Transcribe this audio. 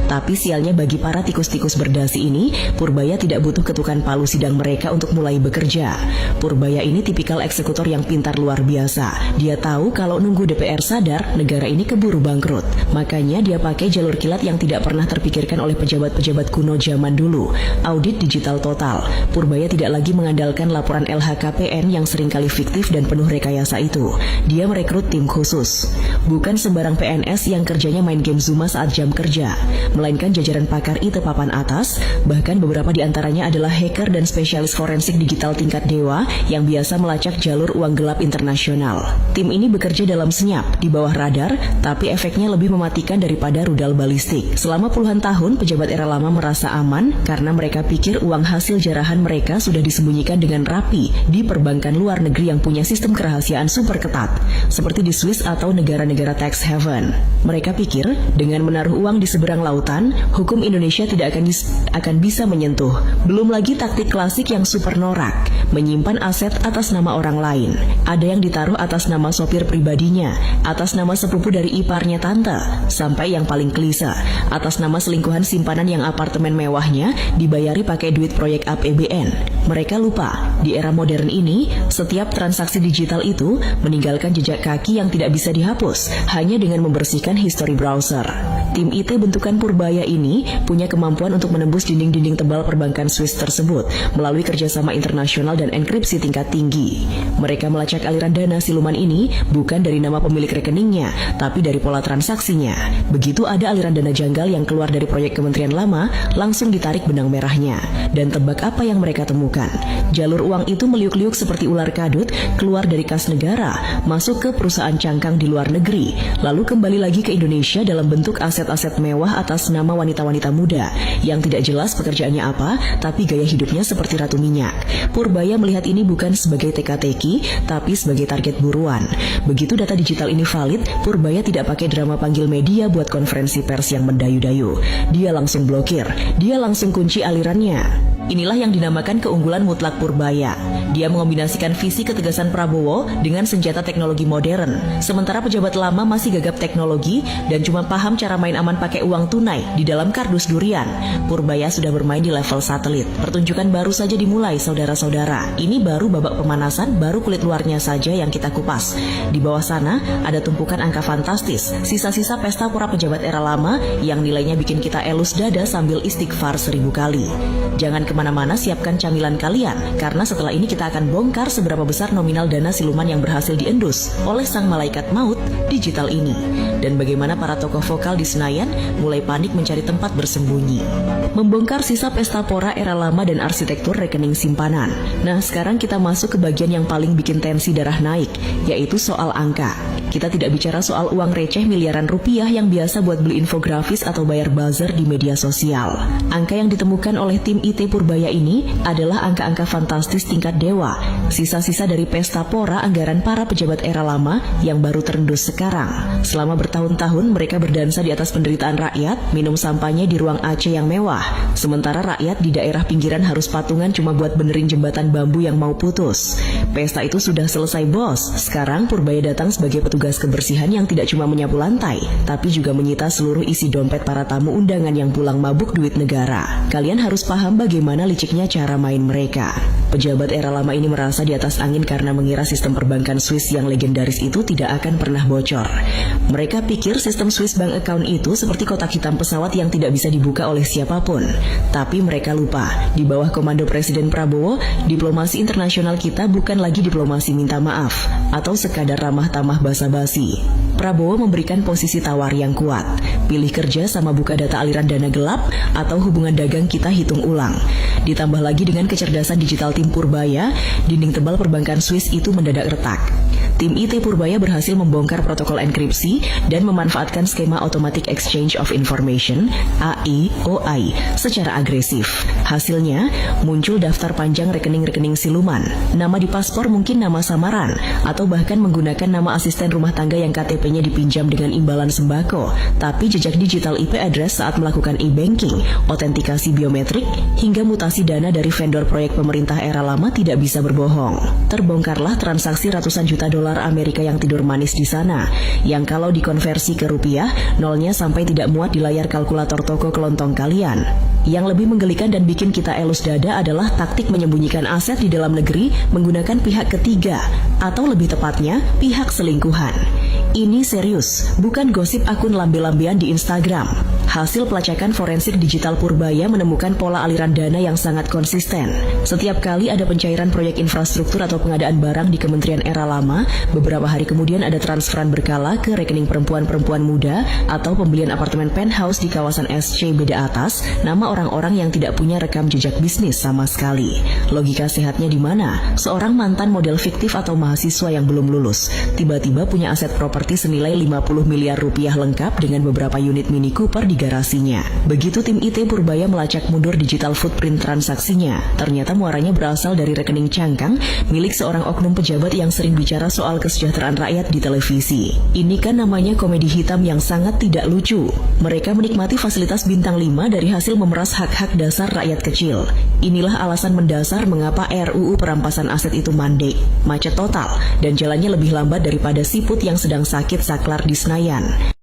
Tapi sialnya bagi para tikus-tikus berdasi ini, Purbaya tidak butuh ketukan palu sidang mereka untuk mulai bekerja. Purbaya ini tipikal eksekutor yang pintar luar biasa. Dia tahu kalau nunggu DPR sadar, negara ini keburu bangkrut. Makanya dia pakai jalur kilat yang tidak pernah terpikirkan oleh pejabat-pejabat kuno zaman dulu. Audit digital total. Purbaya tidak lagi mengandalkan laporan LHKPN yang seringkali fiktif dan penuh rekayasa itu. Dia merekrut tim khusus. Bukan sembarang PNS yang kerjanya main game Zuma saat jam kerja, melainkan jajaran pakar IT papan atas, bahkan beberapa di antaranya adalah hacker dan spesialis forensik digital tingkat dewa yang biasa melacak jalur uang gelap internasional. Tim ini bekerja dalam senyap, di bawah radar, tapi efeknya lebih mematikan daripada rudal balistik. Selama puluhan tahun, pejabat era lama merasa aman karena mereka pikir uang hasil jarahan mereka sudah disembunyikan dengan rapi di perbankan luar negeri yang punya sistem kerahasiaan super ketat, seperti di Swiss atau negara-negara tax haven. Mereka pikir dengan menaruh uang di seberang lautan, hukum Indonesia tidak akan bisa menyentuh. Belum lagi taktik klasik yang super norak, menyimpan aset atas nama orang lain. Ada yang ditaruh atas nama sopir pribadinya, atas nama sepupu dari iparnya tante, sampai yang paling klise, atas nama selingkuhan simpanan yang apartemen mewahnya dibayari pakai duit proyek APBN. Mereka lupa, di era modern ini, setiap transaksi digital itu meninggalkan jejak kaki yang tidak bisa dihapus hanya dengan membersihkan histori browser. Tim IT bentukan Purbaya ini punya kemampuan untuk menembus dinding-dinding tebal perbankan Swiss tersebut melalui kerjasama internasional dan enkripsi tingkat tinggi. Mereka melacak aliran dana siluman ini bukan dari nama pemilik rekeningnya, tapi dari pola transaksinya. Begitu ada aliran dana janggal yang keluar dari proyek kementerian lama, langsung ditarik benang merahnya. Dan tebak apa yang mereka temukan? Jalur uang itu meliuk-liuk seperti ular kadut, keluar dari kas negara, masuk ke perusahaan cangkang di luar negeri, lalu kembali lagi ke Indonesia dalam bentuk aset-aset mewah atas nama wanita-wanita muda yang tidak jelas pekerjaannya apa, tapi gaya hidupnya seperti ratu minyak. Purbaya melihat ini bukan sebagai teka-teki, tapi sebagai target buruan. Begitu data digital ini valid, Purbaya tidak pakai drama panggil media buat konferensi pers yang mendayu-dayu. Dia langsung blokir, dia langsung kunci alirannya. Inilah yang dinamakan keunggulan mutlak Purbaya. Dia mengombinasikan visi ketegasan Prabowo dengan senjata teknologi modern. Sementara pejabat lama masih gagap teknologi dan cuma paham cara main aman pakai uang tunai di dalam kardus durian. Purbaya sudah bermain di level satelit. Pertunjukan baru saja dimulai, saudara-saudara. Ini baru babak pemanasan, baru kulit luarnya saja yang kita kupas. Di bawah sana ada tumpukan angka fantastis, sisa-sisa pesta pura pejabat era lama yang nilainya bikin kita elus dada sambil istighfar 1000 kali. Jangan kemana-mana, siapkan camilan kalian, karena setelah ini kita akan bongkar seberapa besar nominal dana siluman yang berhasil diendus oleh sang malaikat maut digital ini, dan bagaimana para tokoh vokal di Senayan mulai panik mencari tempat bersembunyi. Membongkar sisa pesta pora era lama dan arsitektur rekening simpanan. Nah, sekarang kita masuk ke bagian yang paling bikin tensi darah naik, yaitu soal angka. Kita tidak bicara soal uang receh miliaran rupiah yang biasa buat beli infografis atau bayar buzzer di media sosial. Angka yang ditemukan oleh tim IT Purbaya ini adalah angka-angka fantastis tingkat dewa, sisa-sisa dari pesta pora anggaran para pejabat era lama yang baru terendus sekarang. Selama bertahun-tahun mereka berdansa di atas penderitaan rakyat, minum sampahnya di ruang AC yang mewah, sementara rakyat di daerah pinggiran harus patungan cuma buat benerin jembatan bambu yang mau putus. Pesta itu sudah selesai, bos. Sekarang Purbaya datang sebagai petugas kebersihan yang tidak cuma menyapu lantai, tapi juga menyita seluruh isi dompet para tamu undangan yang pulang mabuk duit negara. Kalian harus paham bagaimana liciknya cara main mereka. Pejabat era lama ini merasa di atas angin karena mengira sistem perbankan Swiss yang legendaris itu tidak akan pernah bocor. Mereka pikir sistem Swiss bank account itu seperti kotak hitam pesawat yang tidak bisa dibuka oleh siapapun. Tapi mereka lupa, di bawah komando Presiden Prabowo, diplomasi internasional kita bukan lagi diplomasi minta maaf atau sekadar ramah tamah basa-basi. Prabowo memberikan posisi tawar yang kuat. Pilih kerja sama buka data aliran dana gelap atau hubungan dagang kita hitung ulang. Ditambah lagi dengan kecerdasan digital tim Purbaya, dinding tebal perbankan Swiss itu mendadak retak. Tim IT Purbaya berhasil membongkar protokol enkripsi dan memanfaatkan skema Automatic Exchange of Information (AIOI) secara agresif. Hasilnya, muncul daftar panjang rekening-rekening siluman. Nama di paspor mungkin nama samaran, atau bahkan menggunakan nama asisten rumah tangga yang KTP-nya dipinjam dengan imbalan sembako, tapi jejak digital IP address saat melakukan e-banking, otentikasi biometrik, hingga mutasi dana dari vendor proyek pemerintah era lama tidak bisa berbohong. Terbongkarlah transaksi ratusan juta dolar Amerika yang tidur manis di sana, yang kalau dikonversi ke rupiah, nolnya sampai tidak muat di layar kalkulator toko kelontong kalian. Yang lebih menggelikan dan bikin kita elus dada adalah taktik menyembunyikan aset di dalam negeri menggunakan pihak ketiga, atau lebih tepatnya, pihak selingkuhan. Ini serius, bukan gosip akun lambe-lambean di Instagram. Hasil pelacakan forensik digital Purbaya menemukan pola aliran dana yang sangat konsisten. Setiap kali ada pencairan proyek infrastruktur atau pengadaan barang di Kementerian Era Lama, beberapa hari kemudian ada transferan berkala ke rekening perempuan-perempuan muda atau pembelian apartemen penthouse di kawasan SC Beda Atas, nama orang-orang yang tidak punya rekam jejak bisnis sama sekali. Logika sehatnya di mana? Seorang mantan model fiktif atau mahasiswa yang belum lulus, tiba-tiba punya aset properti senilai 50 miliar rupiah lengkap dengan beberapa unit Mini Cooper di garasinya. Begitu tim IT Purbaya melacak mundur digital footprint transaksinya, ternyata muaranya berasal dari rekening cangkang milik seorang oknum pejabat yang sering bicara soal kesejahteraan rakyat di televisi. Ini kan namanya komedi hitam yang sangat tidak lucu. Mereka menikmati fasilitas bintang 5 dari hasil memeras hak-hak dasar rakyat kecil. Inilah alasan mendasar mengapa RUU perampasan aset itu mandek, macet total, dan jalannya lebih lambat daripada siput yang sedang sakit saklar di Senayan.